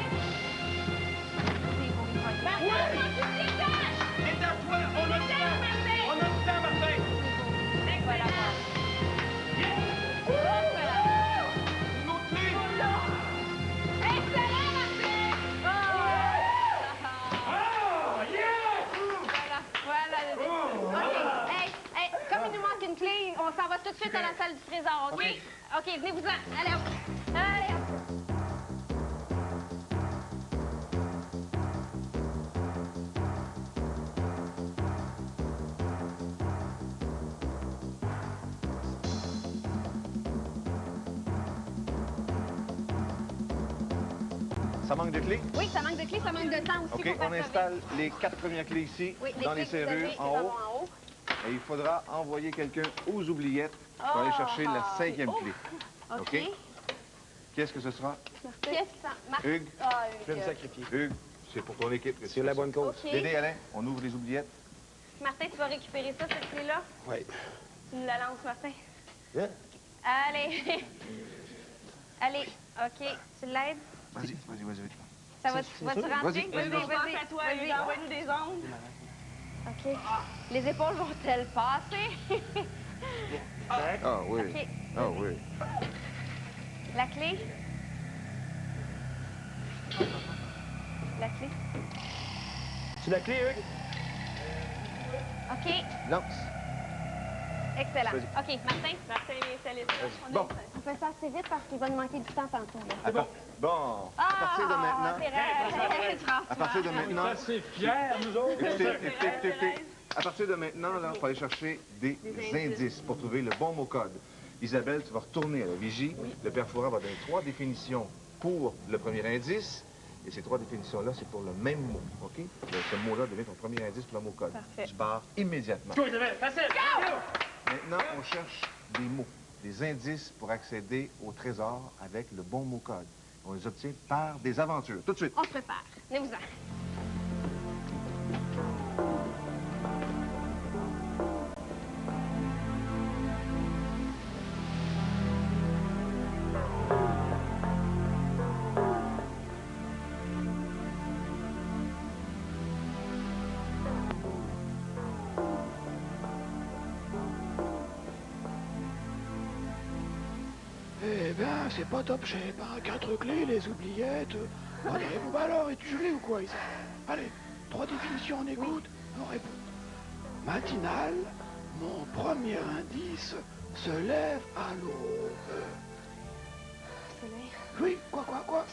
[SPEAKER 7] Martin, quand tu te détaches.
[SPEAKER 6] Détache-toi! On a du temps! On a du temps, Martin!
[SPEAKER 2] Voilà.
[SPEAKER 6] Une autre clé!
[SPEAKER 7] Excellent, Martin.
[SPEAKER 6] Ah! Yes!
[SPEAKER 2] Voilà. OK. Hey, comme il nous manque une clé, on s'en va tout de suite à la salle du trésor, OK?
[SPEAKER 7] Oui.
[SPEAKER 2] OK, venez-vous-en. Allez, hop. Allez, hop.
[SPEAKER 1] Ça manque de clés?
[SPEAKER 2] Oui, ça manque de clés, ça manque de temps aussi
[SPEAKER 1] OK,
[SPEAKER 2] pour faire
[SPEAKER 1] on
[SPEAKER 2] ça
[SPEAKER 1] installe les 4 premières clés ici,
[SPEAKER 2] vite. Oui,
[SPEAKER 1] dans les
[SPEAKER 2] clés que vous avez,
[SPEAKER 1] serrures, en
[SPEAKER 2] les
[SPEAKER 1] haut.
[SPEAKER 2] ballons en haut.
[SPEAKER 1] Et il faudra envoyer quelqu'un aux oubliettes pour aller chercher la 5e clé.
[SPEAKER 2] OK.
[SPEAKER 1] Qu'est-ce que ce sera?
[SPEAKER 2] Qu'est-ce que ça...
[SPEAKER 1] Hugues?
[SPEAKER 6] Je vais me sacrifier.
[SPEAKER 1] Hugues, c'est pour ton équipe que tu
[SPEAKER 6] C'est
[SPEAKER 1] fais
[SPEAKER 6] la
[SPEAKER 1] ça.
[SPEAKER 6] bonne cause.
[SPEAKER 2] OK.
[SPEAKER 1] Dédé, Alain, on ouvre les oubliettes.
[SPEAKER 2] Martin, tu vas récupérer ça, cette clé-là?
[SPEAKER 6] Oui.
[SPEAKER 2] Tu nous la lances, Martin.
[SPEAKER 6] Hein?
[SPEAKER 2] Allez. Allez, OK. Tu l'aides?
[SPEAKER 1] Vas-y.
[SPEAKER 2] Ça va-tu rentrer?
[SPEAKER 1] Vas-y.
[SPEAKER 7] Pense à toi, lui, envoie-nous des ondes.
[SPEAKER 2] OK. Les épaules vont-elles passer?
[SPEAKER 1] Ah oui.
[SPEAKER 2] OK.
[SPEAKER 1] Ah oui.
[SPEAKER 2] La clé? La clé?
[SPEAKER 6] Tu la clé, Hugues?
[SPEAKER 2] OK.
[SPEAKER 1] Lance.
[SPEAKER 2] Excellent.
[SPEAKER 1] Vas-y.
[SPEAKER 2] OK, Martin,
[SPEAKER 7] Martin, viens installer ça. On
[SPEAKER 1] Bon.
[SPEAKER 2] on fait ça assez vite parce qu'il va nous manquer du temps tantôt. Là.
[SPEAKER 1] Bon, à partir de maintenant...
[SPEAKER 2] C'est
[SPEAKER 1] À partir de maintenant...
[SPEAKER 3] C'est fier, nous autres.
[SPEAKER 1] Écoutez. À partir de maintenant, là, il faut aller chercher des indices pour trouver le bon mot code. Isabelle, tu vas retourner à la vigie. Le père Fouras va donner 3 définitions pour le premier indice. Et ces 3 définitions-là, c'est pour le même mot, OK? Ce mot-là devient ton premier indice pour le mot code.
[SPEAKER 2] Parfait.
[SPEAKER 1] Tu pars immédiatement.
[SPEAKER 3] Go, Isabelle, facile.
[SPEAKER 1] Maintenant, on cherche des mots, des indices pour accéder au trésor avec le bon mot code. On les obtient par des aventures. Tout de suite.
[SPEAKER 2] On se prépare. Venez-vous-en.
[SPEAKER 8] Eh ben, c'est pas top shape, hein. 4 clés, les oubliettes. On répond. Bah alors, es-tu gelé ou quoi, Isabelle? Allez, 3 définitions, on écoute. On répond. Matinal, mon premier indice se lève à l'aube. Oui, quoi?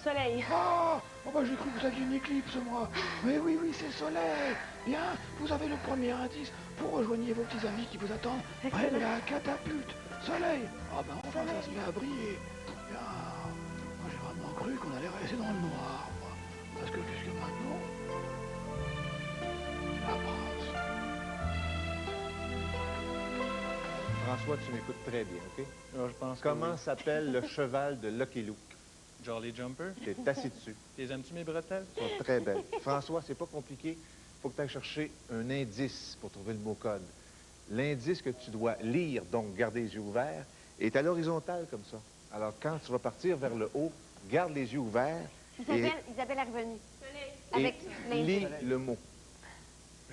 [SPEAKER 7] Soleil.
[SPEAKER 8] Ah, oh bah j'ai cru que vous aviez une éclipse, moi. Mais oui, c'est soleil. Bien, vous avez le premier indice. Vous rejoignez vos petits amis qui vous attendent près de la catapulte. Soleil. Ah ben enfin, ça se met à briller. Bien, moi j'ai vraiment cru qu'on allait rester dans le noir, moi. Parce que jusque maintenant, la France.
[SPEAKER 1] François, tu m'écoutes très bien, OK?
[SPEAKER 3] Alors, je pense que
[SPEAKER 1] Comment
[SPEAKER 3] oui.
[SPEAKER 1] s'appelle le cheval de Lucky Luke?
[SPEAKER 3] Jolly Jumper.
[SPEAKER 1] T'es assis dessus.
[SPEAKER 3] Les aimes-tu, mes bretelles?
[SPEAKER 1] Elles sont très belles. François, c'est pas compliqué. Il faut que tu ailles chercher un indice pour trouver le mot code. L'indice que tu dois lire, donc garder les yeux ouverts, est à l'horizontale comme ça. Alors, quand tu vas partir vers le haut, garde les yeux ouverts
[SPEAKER 2] Isabelle est revenue.
[SPEAKER 1] et
[SPEAKER 2] Avec
[SPEAKER 1] lis
[SPEAKER 2] l'indice.
[SPEAKER 1] le mot.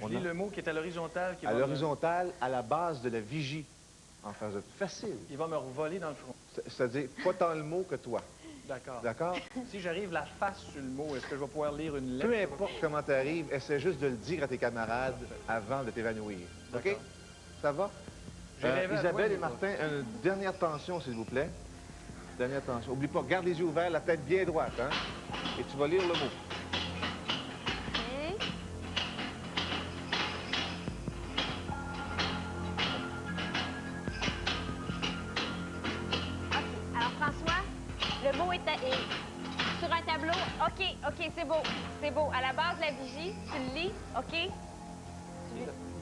[SPEAKER 3] Je lis le mot qui est à l'horizontale.
[SPEAKER 1] À l'horizontale, à la base de la vigie. En face de... Facile.
[SPEAKER 3] Il va me voler dans le front.
[SPEAKER 1] C'est-à-dire, pas tant le mot que toi.
[SPEAKER 3] D'accord.
[SPEAKER 1] D'accord?
[SPEAKER 3] Si j'arrive la face sur le mot, est-ce que je vais pouvoir lire une lettre?
[SPEAKER 1] Peu importe comment tu arrives, essaie juste de le dire à tes camarades avant de t'évanouir. OK?
[SPEAKER 3] D'accord.
[SPEAKER 1] Ça va?
[SPEAKER 3] J'ai rêvé à
[SPEAKER 1] Isabelle
[SPEAKER 3] toi,
[SPEAKER 1] et Martin, une dernière tension, s'il vous plaît. Dernière tension. Oublie pas, garde les yeux ouverts, la tête bien droite, hein? Et tu vas lire le mot.
[SPEAKER 2] OK. OK. Alors, François, le mot est sur un tableau. OK, c'est beau. C'est beau. À la base de la vigie, tu le lis. OK?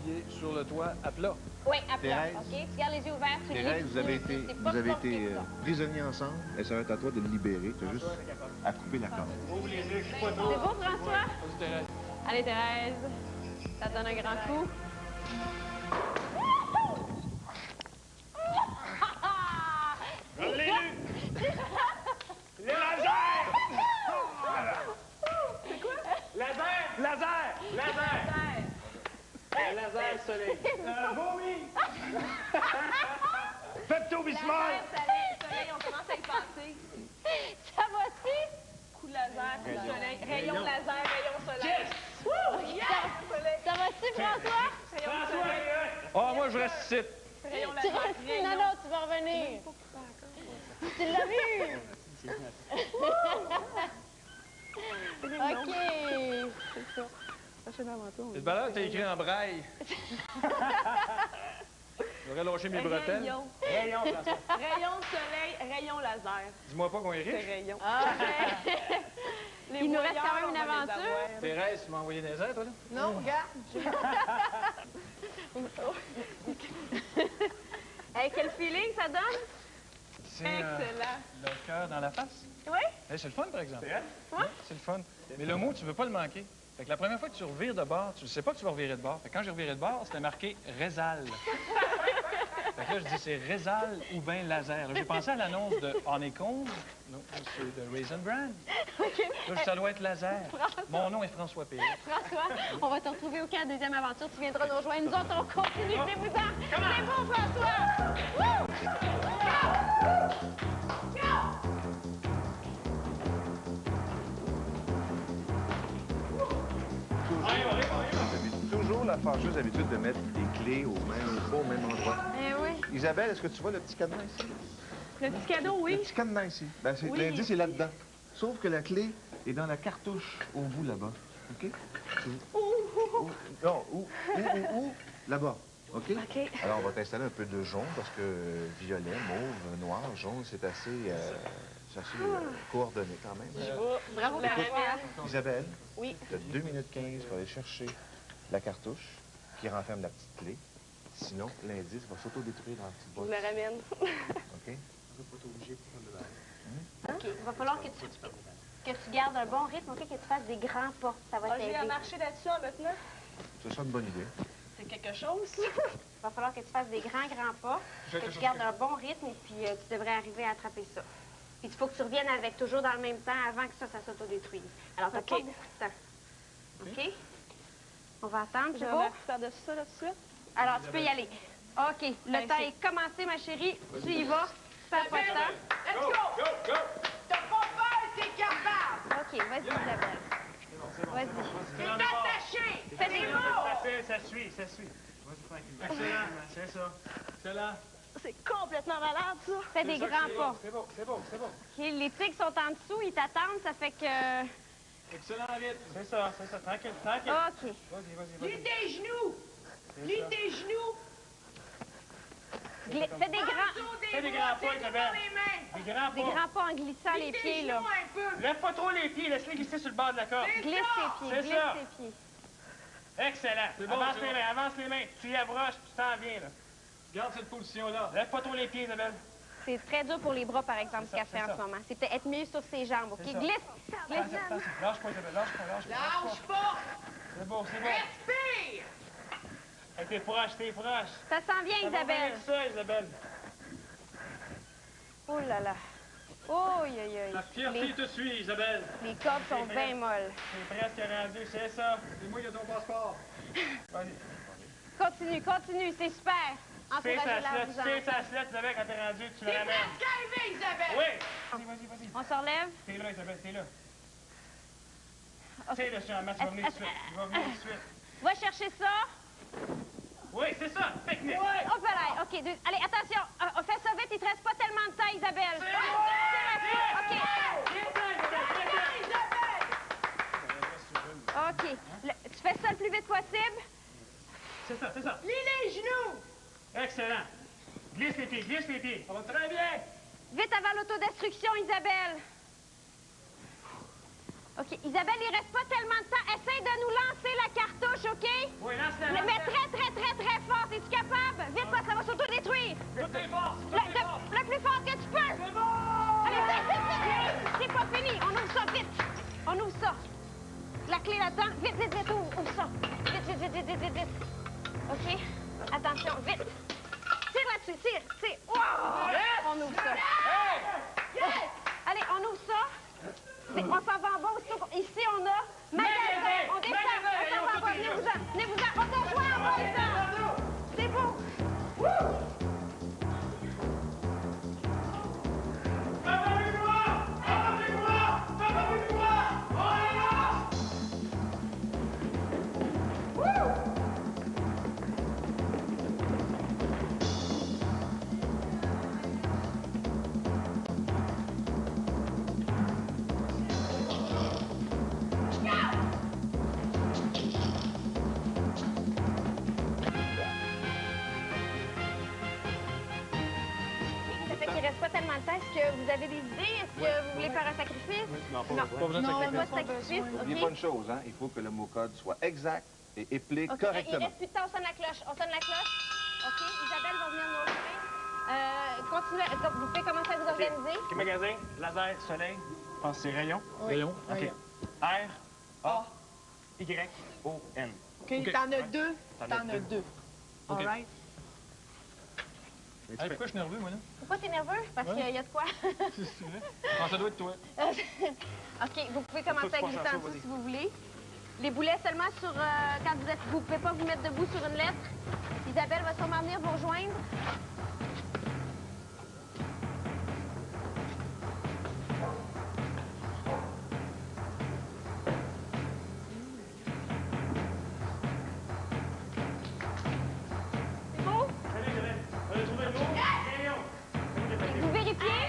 [SPEAKER 3] Il est sur le toit à plat.
[SPEAKER 2] Oui, à plat.
[SPEAKER 1] Thérèse.
[SPEAKER 2] OK? Tu gardes les yeux ouverts, tu le lis.
[SPEAKER 1] Thérèse,
[SPEAKER 2] puis
[SPEAKER 1] vous avez
[SPEAKER 2] tu le lis.
[SPEAKER 1] été,
[SPEAKER 2] C'est pas compliqué que ça.
[SPEAKER 1] prisonniers ensemble. Et ça va être à toi de le libérer. Tu as juste à couper la corde.
[SPEAKER 2] C'est beau, François?
[SPEAKER 3] Vas-y, Thérèse.
[SPEAKER 2] Allez, Thérèse. Ça donne un grand coup.
[SPEAKER 5] Je l'ai lu! Les lasers! C'est quoi? Laser! Un laser soleil. Vomi! Pepto-Bismol!
[SPEAKER 7] Soleil, on commence à y penser.
[SPEAKER 2] Ça va-tu?
[SPEAKER 7] Coup de laser, coup de soleil. Rayon laser, rayon soleil.
[SPEAKER 2] Ça va-tu, François?
[SPEAKER 7] Rayon soleil.
[SPEAKER 3] Ah, moi, je reste ici.
[SPEAKER 7] Rayon
[SPEAKER 2] Tu
[SPEAKER 7] laser.
[SPEAKER 2] restes ici? Non, tu vas revenir. Tu l'as vu? OK.
[SPEAKER 3] Le ballon, t'as écrit en braille. J'aurais lâché mes bretelles.
[SPEAKER 7] Rayon.
[SPEAKER 5] Rayon, François.
[SPEAKER 7] Rayon soleil, rayon laser.
[SPEAKER 3] Dis-moi pas qu'on est
[SPEAKER 7] C'est
[SPEAKER 3] riche.
[SPEAKER 7] rayon.
[SPEAKER 2] Ah,
[SPEAKER 7] Les
[SPEAKER 2] Il nous reste
[SPEAKER 7] voyeurs,
[SPEAKER 2] quand même une
[SPEAKER 7] on va les
[SPEAKER 2] aventure.
[SPEAKER 7] avoir.
[SPEAKER 3] Thérèse, tu m'as envoyé des airs, toi, là?
[SPEAKER 4] Non, regarde.
[SPEAKER 2] Hey, quel feeling ça donne?
[SPEAKER 3] C'est
[SPEAKER 7] Excellent.
[SPEAKER 3] le cœur dans la face.
[SPEAKER 2] Oui?
[SPEAKER 3] Hey, c'est le fun, par exemple.
[SPEAKER 5] C'est vrai?
[SPEAKER 3] Ouais, c'est le fun. Mais le mot, tu veux pas le manquer. Fait que la première fois que tu revires de bord, tu ne sais pas que tu vas revirer de bord. Fait que quand j'ai reviré de bord, c'était marqué Rézal. Fait que là, je dis c'est Rézal ou bien laser. Là, j'ai pensé à l'annonce de Honeycomb. Non, c'est de Raisin Bran. Là, ça doit être laser. Mon nom est François Pérus.
[SPEAKER 2] François, on va te retrouver au camp de deuxième aventure. Tu viendras nous rejoindre. Nous autres, on continue. Venez-vous-en. C'est beau, François! Woo!
[SPEAKER 1] Toujours la fâcheuse habitude de mettre les clés au même endroit.
[SPEAKER 2] Eh oui.
[SPEAKER 1] Isabelle, est-ce que tu vois le petit cadenas ici?
[SPEAKER 7] Le petit cadeau,
[SPEAKER 1] Le
[SPEAKER 7] oui.
[SPEAKER 1] petit cadenas ici. Ben,
[SPEAKER 7] Oui.
[SPEAKER 1] l'indice est là-dedans. Sauf que la clé est dans la cartouche au bout là-bas. OK? Non, où? Là-bas. OK?
[SPEAKER 2] OK.
[SPEAKER 1] Alors, on va t'installer un peu de jaune parce que violet, mauve, noir, jaune, c'est assez, coordonné quand même.
[SPEAKER 2] Bravo,
[SPEAKER 7] La
[SPEAKER 2] François.
[SPEAKER 7] ramène.
[SPEAKER 1] Isabelle,
[SPEAKER 7] Oui.
[SPEAKER 1] tu as 2 minutes 15 pour aller chercher la cartouche qui renferme la petite clé. Sinon, l'indice va s'autodétruire dans la petite
[SPEAKER 7] Je
[SPEAKER 1] boîte.
[SPEAKER 7] la ramène.
[SPEAKER 1] OK?
[SPEAKER 2] OK. Il va falloir que tu gardes un bon rythme, OK? Que tu fasses des grands pas. Ça va
[SPEAKER 7] J'ai à
[SPEAKER 2] t'aider.
[SPEAKER 7] marcher là-dessus maintenant.
[SPEAKER 1] Ce sera une bonne idée.
[SPEAKER 7] C'est quelque chose.
[SPEAKER 2] Il va falloir que tu fasses des grands pas, que tu gardes un bon rythme et puis tu devrais arriver à attraper ça. Puis il faut que tu reviennes avec toujours dans le même temps avant que ça s'autodétruise. Alors, tu n'as
[SPEAKER 7] OK.
[SPEAKER 2] pas beaucoup de temps. OK? On va attendre,
[SPEAKER 7] Je
[SPEAKER 2] c'est
[SPEAKER 7] vais
[SPEAKER 2] beau?
[SPEAKER 7] faire de ça là tout de suite.
[SPEAKER 2] Alors, tu peux y aller. OK. Le
[SPEAKER 7] Ben,
[SPEAKER 2] temps
[SPEAKER 7] c'est-
[SPEAKER 2] est commencé, ma chérie. Tu y vas. Perds pas de temps.
[SPEAKER 7] Let's go! T'as pas peur, t'es capable!
[SPEAKER 2] OK, vas-y, Isabelle. Vas-y.
[SPEAKER 7] T'es attaché!
[SPEAKER 2] Fais des mots!
[SPEAKER 5] Ça suit. Vas-y, tranquillement. Excellent, c'est ça. Excellent.
[SPEAKER 7] c'est complètement malade, ça.
[SPEAKER 2] Fais des grands pas.
[SPEAKER 6] C'est bon, c'est bon, c'est bon.
[SPEAKER 2] OK, les tigres sont en dessous, ils t'attendent, ça fait que...
[SPEAKER 5] Excellent rythme. C'est ça, tranquille, tranquille.
[SPEAKER 2] OK.
[SPEAKER 5] Vas-y.
[SPEAKER 8] Lis tes genoux! Lis tes genoux!
[SPEAKER 2] Fais des grands...
[SPEAKER 5] Fais des grands pas, Isabelle. Des grands
[SPEAKER 2] Des
[SPEAKER 5] pas.
[SPEAKER 2] grands pas en glissant les pieds, là.
[SPEAKER 5] Lève pas trop les pieds, laisse-les glisser sur le bord de la corde.
[SPEAKER 2] Glisse tes pieds,
[SPEAKER 5] C'est
[SPEAKER 2] glisse
[SPEAKER 5] ça.
[SPEAKER 2] tes pieds.
[SPEAKER 5] Excellent.
[SPEAKER 3] Bon,
[SPEAKER 5] Avance les mains. Tu y abroches, tu t'en viens, là.
[SPEAKER 3] Garde cette position-là.
[SPEAKER 5] Lève pas trop les pieds, Isabelle.
[SPEAKER 2] C'est très dur pour les bras, par exemple, ce qu'elle fait en ce moment. C'est être mieux sur ses jambes, OK?
[SPEAKER 5] C'est ça.
[SPEAKER 2] Glisse, glisse.
[SPEAKER 5] Lâche pas, Isabelle, lâche pas.
[SPEAKER 8] Lâche pas!
[SPEAKER 5] C'est bon.
[SPEAKER 8] Respire!
[SPEAKER 5] Hey, t'es proche.
[SPEAKER 2] Ça s'en vient,
[SPEAKER 5] Ça va bien
[SPEAKER 2] Isabelle.
[SPEAKER 5] avec ça, Isabelle.
[SPEAKER 2] Oh là là. Oh, aïe, aïe, aïe.
[SPEAKER 3] La fierté te suit, Isabelle.
[SPEAKER 2] Les cordes sont bien molles.
[SPEAKER 5] C'est presque rendu, c'est ça.
[SPEAKER 3] C'est moi qui ai ton passeport.
[SPEAKER 5] Vas-y.
[SPEAKER 2] Continue, c'est super. Encouragez-la, vous en.
[SPEAKER 5] Tire sa slette, Isabelle, quand t'es rendu, tu le
[SPEAKER 8] T'es
[SPEAKER 5] ramènes.
[SPEAKER 8] presque arrivé, Isabelle!
[SPEAKER 5] Oui! Vas-y.
[SPEAKER 2] On se relève?
[SPEAKER 5] T'es là, Isabelle, t'es là.
[SPEAKER 2] OK.
[SPEAKER 5] T'es là, sûrement, tu vas venir tout de suite. Tu vas venir tout de suite.
[SPEAKER 2] Va chercher ça.
[SPEAKER 5] Oui, c'est ça, technique.
[SPEAKER 2] Hop là. OK, allez, attention. On fait ça vite, il te reste pas tellement de temps, Isabelle. OK. OK. Tu fais ça le plus vite possible?
[SPEAKER 5] C'est ça.
[SPEAKER 8] Lis les genoux!
[SPEAKER 5] Excellent. Glisse les pieds. Ça va très bien.
[SPEAKER 2] Vite avant l'autodestruction, Isabelle. OK. Isabelle, il reste pas tellement de temps. Essaye de nous lancer la cartouche, OK?
[SPEAKER 5] Oui, lance-la.
[SPEAKER 2] Mais très fort. Es-tu capable? Vite, parce que ça va s'autodétruire.
[SPEAKER 5] Toutes tes forces.
[SPEAKER 2] Le plus fort que tu peux.
[SPEAKER 5] C'est bon!
[SPEAKER 2] Allez, vite. C'est pas fini. On ouvre ça, vite. On ouvre ça. La clé là-dedans. Vite, ouvre ça. Vite. OK? Attention, vite. Tire là-dessus, tire. Wow! On ouvre ça. Allez, on ouvre ça. On s'en va en bas aussi. Ici, on a magasin. On descend. On s'en va en bas. Venez-vous-en. On t'a joué en bas, ça. C'est beau. Il reste pas tellement de temps. Est-ce que vous avez des idées? Est-ce que vous voulez faire un sacrifice?
[SPEAKER 3] Non, pas besoin de
[SPEAKER 2] Faites pas de
[SPEAKER 3] sacrifice.
[SPEAKER 2] sacrifice,
[SPEAKER 1] N'oubliez
[SPEAKER 2] OK?
[SPEAKER 1] pas une chose, hein? Il faut que le mot code soit exact et éplé
[SPEAKER 2] OK, il
[SPEAKER 1] correctement.
[SPEAKER 2] reste plus de temps, on sonne la cloche. OK, Isabelle va venir nous rejoindre. Continuez, vous pouvez commencer à vous organiser.
[SPEAKER 5] OK, magasin, laser, soleil. Je pense que c'est rayon.
[SPEAKER 3] Rayon.
[SPEAKER 5] OK. R-A-Y-O-N.
[SPEAKER 4] OK, t'en as deux.
[SPEAKER 5] T'en as deux.
[SPEAKER 4] All
[SPEAKER 3] OK.
[SPEAKER 4] right?
[SPEAKER 3] Hey, pourquoi je suis nerveux, moi, là?
[SPEAKER 2] Pourquoi t'es nerveux? Parce
[SPEAKER 3] Ouais.
[SPEAKER 2] qu'il y a de quoi?
[SPEAKER 3] Si tu veux. Ah, ça doit être toi.
[SPEAKER 2] OK, vous pouvez commencer à glisser en dessous si vous voulez. Les boulets seulement sur... quand vous pouvez pas vous mettre debout sur une lettre. Isabelle va sûrement venir vous rejoindre. C'est beau? Vous vérifiez?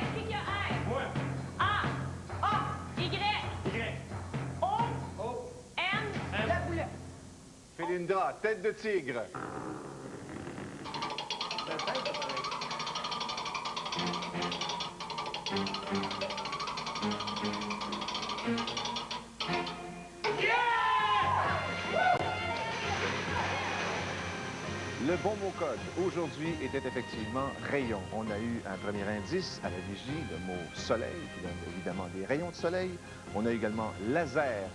[SPEAKER 1] Félindra, tête de tigre. Le bon mot code aujourd'hui était effectivement rayon. On a eu un premier indice à la vigie, le mot soleil, qui donne évidemment des rayons de soleil. On a également laser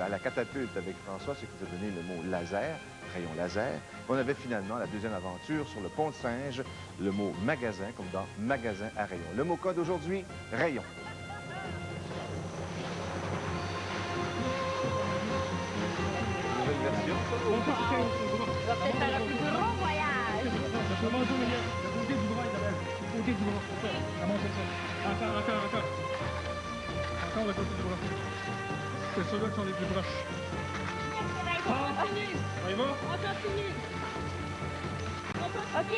[SPEAKER 1] à la catapulte avec François, ce qui nous a donné le mot laser, rayon laser. On avait finalement la deuxième aventure sur le pont de Singe, le mot magasin, comme dans magasin à rayon. Le mot code aujourd'hui, rayon. Nouvelle version.
[SPEAKER 2] Ça va peut-être faire un plus gros voyage.
[SPEAKER 3] Le côté du bras, Isabelle. Le côté du bras. C'est ça. Ça monte ça. Encore. Encore le côté du bras. C'est ceux-là qui sont les plus proches. On y va?
[SPEAKER 2] On continue. OK, OK.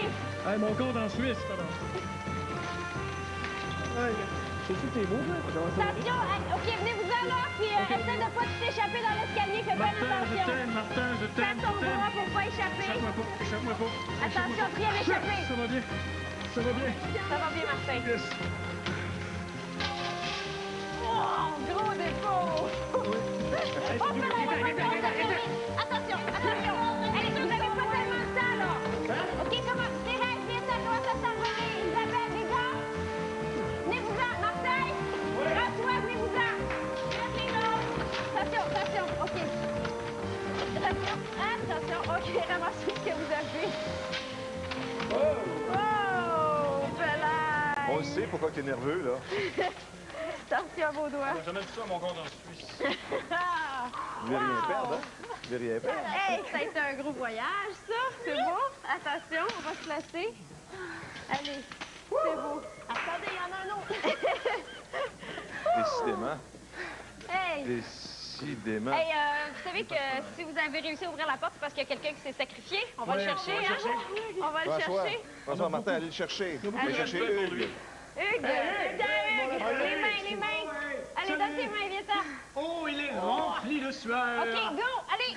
[SPEAKER 3] Hey, mon compte en Suisse, ça va. Hey, c'est sûr que t'es beau, là.
[SPEAKER 2] Attention, OK, venez-vous-en là, puis essaie de pas t'échapper dans l'escalier, fais bien attention.
[SPEAKER 3] Martin, je t'aime,
[SPEAKER 2] Fais ton bras pour pas échapper.
[SPEAKER 3] Échappe-moi pas.
[SPEAKER 2] Attention, rien d'échapper.
[SPEAKER 3] Ça va bien. Ça va bien.
[SPEAKER 2] Ça va bien, Martin.
[SPEAKER 3] Yes.
[SPEAKER 2] Oh, gros défaut. Attention, attention. Allez, vous n'avez pas tellement de temps, là. OK, comment? Thérèse, viens, ça commence à s'en venir. Isabelle, les gars. Venez-vous-en. Marseille. François, venez-vous-en. Merci, là. Attention, attention. OK. Attention, attention. OK, ramassez ce que vous avez. Oh, Pelage.
[SPEAKER 1] On le sait pourquoi tu es nerveux, là.
[SPEAKER 2] Attention à vos doigts.
[SPEAKER 3] Je mets tout ça à mon compte en Suisse.
[SPEAKER 1] Je vais rien perdre, hein? Je vais rien perdre.
[SPEAKER 2] Hey, ça a été un gros voyage, ça. C'est beau. Attention, on va se placer. Allez, c'est beau. Attendez, il y en a un autre.
[SPEAKER 1] Décidément.
[SPEAKER 2] Hey.
[SPEAKER 1] Décidément.
[SPEAKER 2] Hey, vous savez que si vous avez réussi à ouvrir la porte, c'est parce qu'il y a quelqu'un qui s'est sacrifié. On va le chercher, hein? On va le chercher.
[SPEAKER 1] François Martin, allez le chercher. Allez chercher Hugues.
[SPEAKER 2] Hugues! Les mains! Allez, donne tes mains, viens-t'en!
[SPEAKER 3] Oh, il est rempli de sueur.
[SPEAKER 2] OK, go! Allez!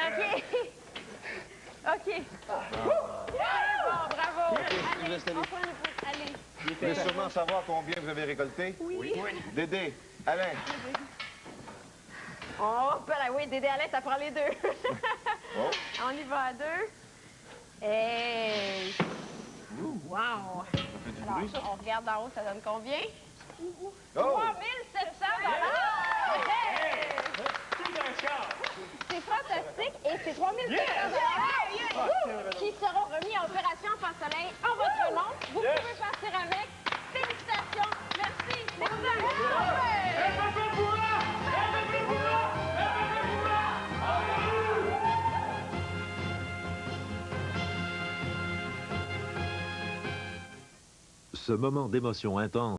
[SPEAKER 2] OK. OK. Bon, bravo! Allez, on prend le pouce. Allez.
[SPEAKER 1] Vous voulez sûrement savoir combien vous avez récolté?
[SPEAKER 2] Oui.
[SPEAKER 1] Dédé, Alain.
[SPEAKER 2] Oh, ben oui, Dédé, Alain, ça prend les deux.
[SPEAKER 1] Oh.
[SPEAKER 2] On y va à deux. Hey! Wow! Alors, on regarde d'en haut, ça donne combien?
[SPEAKER 1] Oh!
[SPEAKER 2] 3700 $! Hey! C'est fantastique et c'est 3700 $ qui seront remis à Opération Enfant Soleil en votre nom. Vous pouvez partir avec. Félicitations! Merci!
[SPEAKER 9] Ce moment d'émotion intense